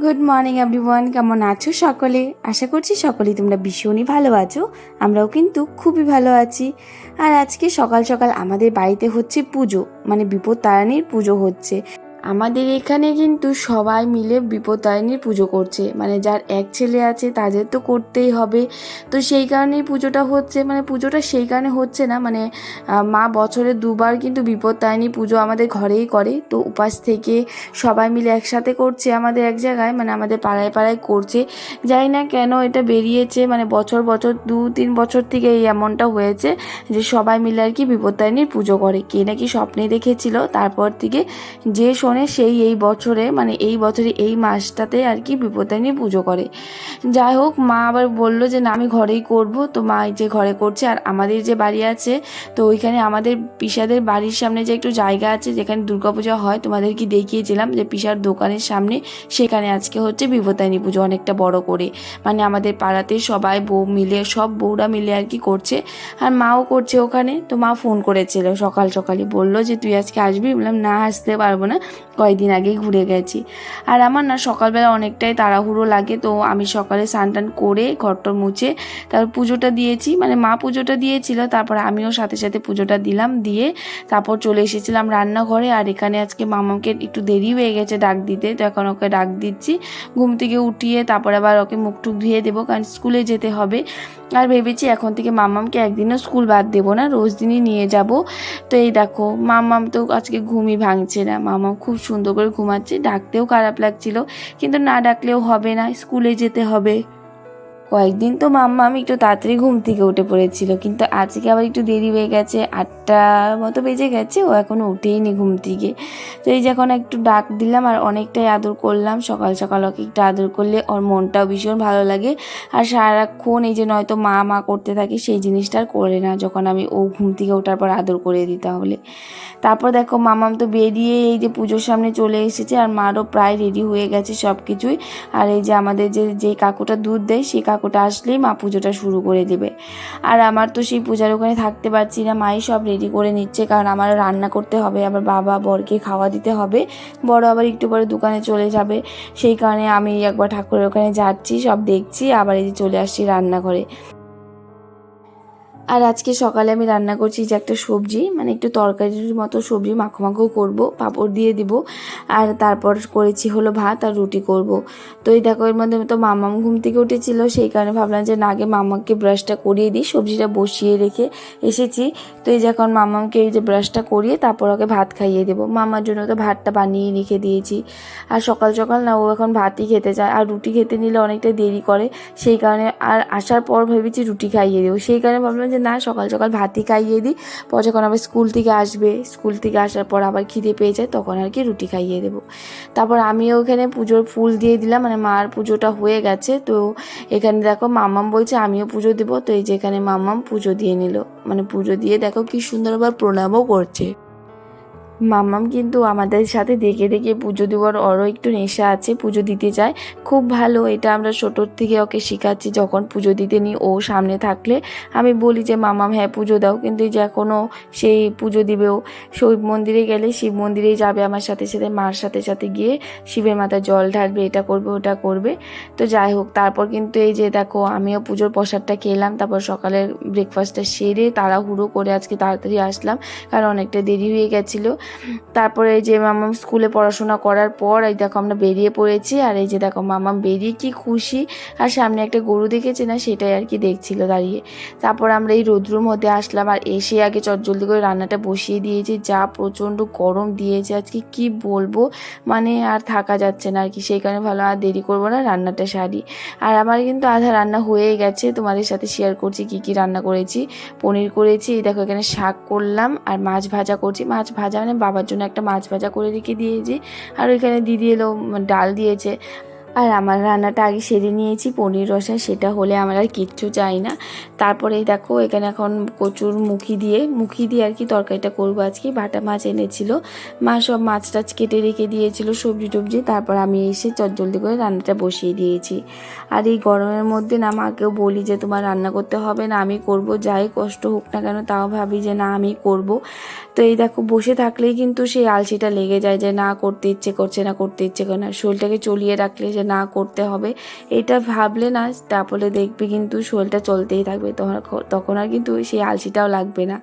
Good morning everyone, কেমন আছো সকলে? আশা করছি সকলেই তোমরা ভীষণই ভালো আছো। আমরাও কিন্তু খুবই ভালো আছি। আর আজকে সকাল সকাল আমাদের বাড়িতে হচ্ছে পুজো, মানে বিপত্তারিণীর পুজো হচ্ছে। আমাদের এখানে কিন্তু সবাই মিলে বিপত্তারিণীর পুজো করছে, মানে যার এক ছেলে আছে তাদের তো করতেই হবে। তো সেই কারণেই পুজোটা হচ্ছে, মানে পুজোটা সেই কারণে হচ্ছে না, মানে মা বছরে দুবার কিন্তু বিপত্তারিণী পুজো আমাদের ঘরেই করে। তো উপাস থেকে সবাই মিলে একসাথে করছে আমাদের এক জায়গায়, মানে আমাদের পাড়ায় পাড়ায় করছে। জানি না কেন এটা বেরিয়েছে, মানে বছর বছর 2-3 বছর থেকে এই এমনটা হয়েছে যে সবাই মিলে আর কি বিপত্তারিণীর পুজো করে। কে নাকি স্বপ্নে দেখেছিল, তারপর থেকে যে শোনে সেই এই বছরে, মানে এই বছরে এই মাসটাতে আর কি বিপত্তারিণী পুজো করে। যাই হোক, মা আবার বলল যে না আমি ঘরেই করব। তো মা এই যে ঘরে করছে। আর আমাদের যে বাড়ি আছে, তো ওইখানে আমাদের পিসাদের বাড়ির সামনে যে একটু জায়গা আছে যেখানে দুর্গাপূজা হয়, তোমাদেরকে দেখিয়েছিলাম যে পিসার দোকানের সামনে, সেখানে আজকে হচ্ছে বিপত্তারিণী পুজো অনেকটা বড় করে। মানে আমাদের পাড়াতে সবাই বউ মিলে, সব বউরা মিলে আর কি করছে। আর মাও করছে ওখানে। তো মা ফোন করেছিল সকাল সকালই, বললো যে তুই আজকে আসবি? বললাম না, আসতে পারবো না, কয়েকদিন আগেই ঘুরে গেছি। আর আমার না সকালবেলা অনেকটাই তাড়াহুড়ো লাগে। তো আমি সকালে স্নান টান করে ঘরটর মুছে তারপর পুজোটা দিয়েছি, মানে মা পুজোটা দিয়েছিল, তারপর আমিও সাথে সাথে পুজোটা দিলাম, দিয়ে তারপর চলে এসেছিলাম রান্নাঘরে। আর এখানে আজকে মামাকে একটু দেরি হয়ে গেছে ডাক দিতে, তো এখন ওকে ডাক দিচ্ছি। ঘুম থেকে উঠিয়ে তারপর আবার ওকে মুখ টুক ধুয়ে দেবো, কারণ স্কুলে যেতে হবে। আর ভেবেছি এখন থেকে মাম্মামকে একদিনও স্কুল বাদ দেবো না, রোজ দিনই নিয়ে যাব। তো এই দেখো মাম্মাম তো আজকে ঘুমই ভাঙছে না, মাম্মাম খুব সুন্দর করে ঘুমাচ্ছে। ডাকতেও খারাপ লাগছিল, কিন্তু না ডাকলেও হবে না, স্কুলে যেতে হবে। কয়েকদিন তো মাম্মাম একটু তাড়াতাড়ি ঘুম থেকে উঠে পড়েছিল, কিন্তু আজকে আবার একটু দেরি হয়ে গেছে, 8টার মতো বেজে গেছে, ও এখনও উঠেইনি ঘুম থেকে। তো এই যে এখন একটু ডাক দিলাম আর অনেকটাই আদর করলাম। সকাল সকাল ওকে একটু আদর করলে ওর মনটাও ভীষণ ভালো লাগে। আর সারাক্ষণ এই যে নয়তো মা মা করতে থাকে, সেই জিনিসটা আর করে না যখন আমি ও ঘুম থেকে ওঠার পর আদর করে দিতে হলে। তারপর দেখো মামাম তো বেরিয়ে এই যে পুজোর সামনে চলে এসেছে, আর মারও প্রায় রেডি হয়ে গেছে সব কিছুই। আর এই যে আমাদের যে কাকুটা দুধ দেয়, সেই কাকুটা আসলেই মা পুজোটা শুরু করে দেবে। আর আমার তো সেই পূজার ওখানে থাকতে পারছি না, মাই সব রেডি করে নিচ্ছে, কারণ আমারও রান্না করতে হবে, আবার বাবা বরকে খাওয়া দিতে হবে। বড় আবার একটু পরে দোকানে চলে যাবে, সেই কারণে আমি একবার ঠাকুরের ওখানে যাচ্ছি, সব দেখছি, আবার এই যে চলে আসছি রান্নাঘরে। আর আজকে সকালে আমি রান্না করছি যে একটা সবজি, মানে একটু তরকারির মতো সবজি, মাখো মাখো করবো, পাঁপড় দিয়ে দিব। আর তারপর করেছি হলো ভাত আর রুটি করব। তো এই দেখো এর মধ্যে তো মাম্মাম ঘুম থেকে উঠেছিল, সেই কারণে ভাবলাম যে না আগে মাম্মাকে ব্রাশটা করিয়ে দিই, সবজিটা বসিয়ে রেখে এসেছি। তো এই যে এখন মাম্মামকে এই যে ব্রাশটা করিয়ে তারপর ওকে ভাত খাইয়ে দেবো। মাম্মার জন্য তো ভাতটা বানিয়ে রেখে দিয়েছি। আর সকাল সকাল না ও এখন ভাতই খেতে চায়, আর রুটি খেতে নিলে অনেকটা দেরি করে, সেই কারণে আর আসার পর ভেবেছি রুটি খাইয়ে দেবো। সেই কারণে ভাবলাম যে না, সকাল সকাল ভাতই খাইয়ে দিই, পর যখন আবার স্কুল থেকে আসবে, স্কুল থেকে আসার পর আবার খিদে পেয়ে যায়, তখন আর কি রুটি খাইয়ে দেবো। তারপর আমিও ওখানে পুজোর ফুল দিয়ে দিলাম, মানে মার পুজোটা হয়ে গেছে। তো এখানে দেখো মাম্মাম বলছে আমিও পুজো দেবো, তো এই যে এখানে মাম্মাম পুজো দিয়ে নিল, মানে পুজো দিয়ে দেখো কি সুন্দর আবার প্রণামও করছে। মাম্মাম কিন্তু আমাদের সাথে দেখে দেখে পুজো দেওয়ার ওরও একটু নেশা আছে, পুজো দিতে চায়, খুব ভালো। এটা আমরা ছোটোর থেকে ওকে শেখাচ্ছি, যখন পুজো দিতে নিই ও সামনে থাকলে আমি বলি যে মাম্মাম হ্যাঁ পুজো দাও, কিন্তু যে এখনও সেই পুজো দিবেও। শিব মন্দিরে গেলে শিব মন্দিরেই যাবে আমার সাথে সাথে, মার সাথে সাথে গিয়ে শিবের মাথায় জল ঢালবে, এটা করবে ওটা করবে। তো যাই হোক, তারপর কিন্তু এই যে দেখো আমিও পুজোর প্রসাদটা খেলাম, তারপর সকালের ব্রেকফাস্টটা সেরে তাড়াহুড়ো করে আজকে তাড়াতাড়ি আসলাম, কারণ অনেকটা দেরি হয়ে গেছিলো। তারপরে এই যে মামাম স্কুলে পড়াশোনা করার পর এই দেখো আমরা বেরিয়ে পড়েছি। আর এই যে দেখো মামাম বেরিয়ে কি খুশি, আর সামনে একটা গরু দেখেছে না, সেটাই আর কি দেখছিল দাঁড়িয়ে। তারপর আমরা এই রোদ্রুর মধ্যে আসলাম, আর এসে আগে চটজলদি করে রান্নাটা বসিয়ে দিয়েছি। যা প্রচণ্ড গরম দিয়েছে আজকে, কি বলবো, মানে আর থাকা যাচ্ছে না আর কি। সেই কারণে ভালো আর দেরি করবো না, রান্নাটা সারি। আর আমার কিন্তু আধা রান্না হয়ে গেছে, তোমাদের সাথে শেয়ার করছি কি কি রান্না করেছি। পনির করেছি, এই দেখো এখানে শাক করলাম, আর মাছ ভাজা করছি। মাছ ভাজা মানে বাবার জন্য একটা মাছ ভাজা করে রেখে দিয়েছি, আর ওইখানে দিদি এলো ডাল দিয়েছে। আর আমার রান্নাটা আগে সেরে নিয়েছি, পনির রসা, সেটা হলে আমার আর কিচ্ছু চাই না। তারপরেই দেখো এখানে এখন কচুর মুখি দিয়ে আর কি তরকারিটা করবো আজকে। বাটা মাছ এনেছিল, মা সব মাছ টাছ কেটে রেখে দিয়েছিল, সবজি টবজি। তারপর আমি এসে চটজলদি করে রান্নাটা বসিয়ে দিয়েছি। আর এই গরমের মধ্যে না মাকেও বলি যে তোমার রান্না করতে হবে না, আমি করব, যাই কষ্ট হোক না কেন, তাও ভাবি যে না আমি করব। তো এই দেখো বসে থাকলেই কিন্তু সেই আলসিটা লেগে যায়, যে না করতে ইচ্ছে করছে না, করতে ইচ্ছে করে না। শরীরটাকে চলিয়ে রাখলে যেন না করতে হবে, এটা ভাবলে না তারপরে দেখবে কিন্তু শরীরটা চলতেই থাকবে, তখন আর কিন্তু সেই আলসিটাও লাগবে না।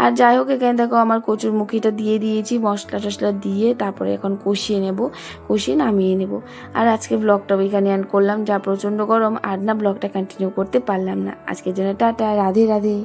আর যাই হোক, এখানে দেখো আমার কচুরমুখিটা দিয়ে দিয়েছি, মশলা টশলা দিয়ে তারপরে এখন কষিয়ে নেব, কষিয়ে নামিয়ে নেব। আর আজকে ব্লগটা এখানে করলাম, যা প্রচণ্ড গরম আর না ব্লগটা কন্টিনিউ করতে পারলাম না। আজকের জন্য টাটা, রাধে রাধে।